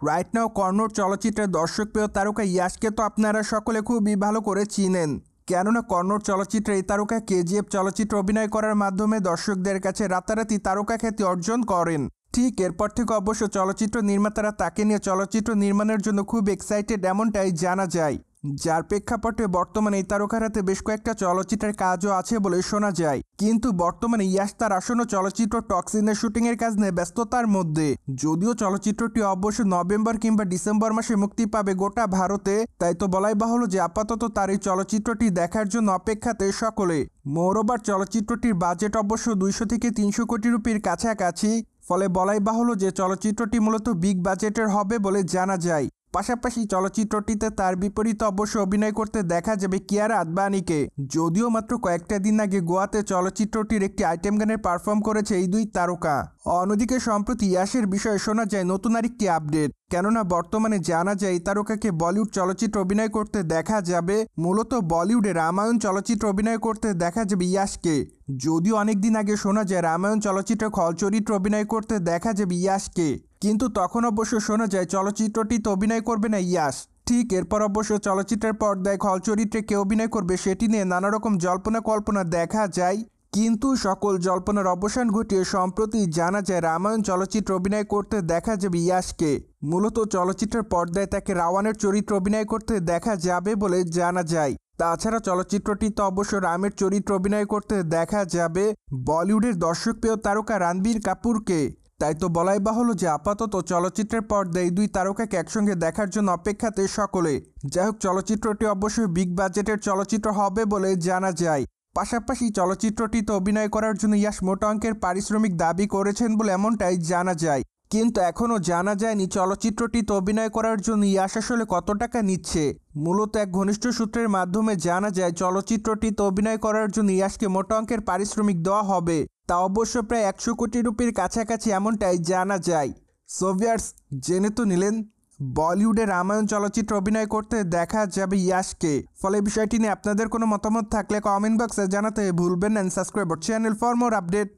Right now কর্ণর চলচ্চিত্রের দর্শকপ্রিয় তারকা ইয়াশকে তো আপনারা সকলে খুবই ভালো করে চিনেন, কেননা কর্ণর চলচ্চিত্রে এই তারকা কেজিএফ চলচ্চিত্রে অভিনয় করার মাধ্যমে দর্শকদের কাছে রাতারাতি তারকা খ্যাতি অর্জন করেন। ঠিক এরপর থেকে অবশ্য চলচ্চিত্র নির্মাতারা তাকে নিয়ে চলচ্চিত্র নির্মাণের জন্য খুব এক্সাইটেড এমনটাই জানা যায়, যার প্রেক্ষাপটে বর্তমানে এই তারকার হাতে বেশ কয়েকটা চলচ্চিত্রের কাজও আছে বলে শোনা যায়। কিন্তু বর্তমানে ইয়াশ তার আসন্ন চলচ্চিত্র টক্সিনের শুটিংয়ের কাজ নিয়ে ব্যস্ততার মধ্যে। যদিও চলচ্চিত্রটি অবশ্য নভেম্বর কিংবা ডিসেম্বর মাসে মুক্তি পাবে গোটা ভারতে, তাই তো বলাই বাহুল্য যে আপাতত তার এই চলচ্চিত্রটি দেখার জন্য অপেক্ষাতে সকলে। মোরওভার চলচ্চিত্রটির বাজেট অবশ্য 200 থেকে 300 কোটি রুপির কাছাকাছি, ফলে বলাই বাহুল্য যে চলচ্চিত্রটি মূলত বিগ বাজেটের হবে বলে জানা যায়। পাশাপাশি চলচ্চিত্রটিতে তার বিপরীতে অবশ্য অভিনয় করতে দেখা যাবে কিয়ারা আদবানিকে। যদিও মাত্র কয়েকটা দিন আগে গোয়াতে চলচ্চিত্রটির একটি আইটেম গানের পারফর্ম করেছে এই দুই তারকা। অন্যদিকে সম্প্রতি ইয়াশের বিষয়ে শোনা যায় নতুন আরেকটি আপডেট, কেননা বর্তমানে জানা যায় এই তারকাকে বলিউড চলচ্চিত্র অভিনয় করতে দেখা যাবে। মূলত বলিউডে রামায়ণ চলচ্চিত্র অভিনয় করতে দেখা যাবে ইয়াশকে। যদিও অনেকদিন আগে শোনা যায় রামায়ণ চলচ্চিত্রে খল চরিত্র অভিনয় করতে দেখা যাবে ইয়াশকে, কিন্তু তখন অবশ্য শোনা যায় চলচ্চিত্রটিতে অভিনয় করবে না ইয়াশ। ঠিক এরপর অবশ্য চলচ্চিত্রের পর্দায় খল চরিত্রে কে অভিনয় করবে সেটি নিয়ে নানা রকম জল্পনা কল্পনা দেখা যায়, কিন্তু সকল জল্পনার অবসান ঘটিয়ে সম্প্রতি জানা যায় রামায়ণ চলচ্চিত্র অভিনয় করতে দেখা যাবে ইয়াশকে। মূলত চলচ্চিত্রের পর্দায় তাকে রাওয়ানের চরিত্র অভিনয় করতে দেখা যাবে বলে জানা যায়। তাছাড়া চলচ্চিত্রটিতে অবশ্য রামের চরিত্র অভিনয় করতে দেখা যাবে বলিউডের দর্শকপ্রিয় তারকা রণবীর কাপুরকে। তাই তো বলাই বাহুল্য যে আপাতত চলচ্চিত্রের পর্দায় দুই তারকাকে একসঙ্গে দেখার জন্য অপেক্ষাতে সকলে। যাই হোক, চলচ্চিত্রটি অবশ্যই বিগ বাজেটের চলচ্চিত্র হবে বলে জানা যায়। পাশাপাশি চলচ্চিত্রটিতে অভিনয় করার জন্য ইয়াশ মোটা অঙ্কের পারিশ্রমিক দাবি করেছেন বলে এমনটাই জানা যায়, কিন্তু এখনও জানা যায়নি চলচ্চিত্রটিতে অভিনয় করার জন্য ইয়াশ আসলে কত টাকা নিচ্ছে। মূলত এক ঘনিষ্ঠ সূত্রের মাধ্যমে জানা যায় চলচ্চিত্রটিতে অভিনয় করার জন্য ইয়াশকে মোটা অঙ্কের পারিশ্রমিক দেওয়া হবে, তা অবশ্য প্রায় 100 কোটি রুপির কাছাকাছি এমনটাই জানা যায়। সো ভিউয়ার্স, জেনে তো নিলেন বলিউডে রামায়ণ চলচ্চিত্র অভিনয় করতে দেখা যাবে ইয়াশকে। ফলে বিষয়টি নিয়ে আপনাদের কোনো মতামত থাকলে কমেন্ট বক্সে জানাতে ভুলবেন না। Subscribe channel for more update.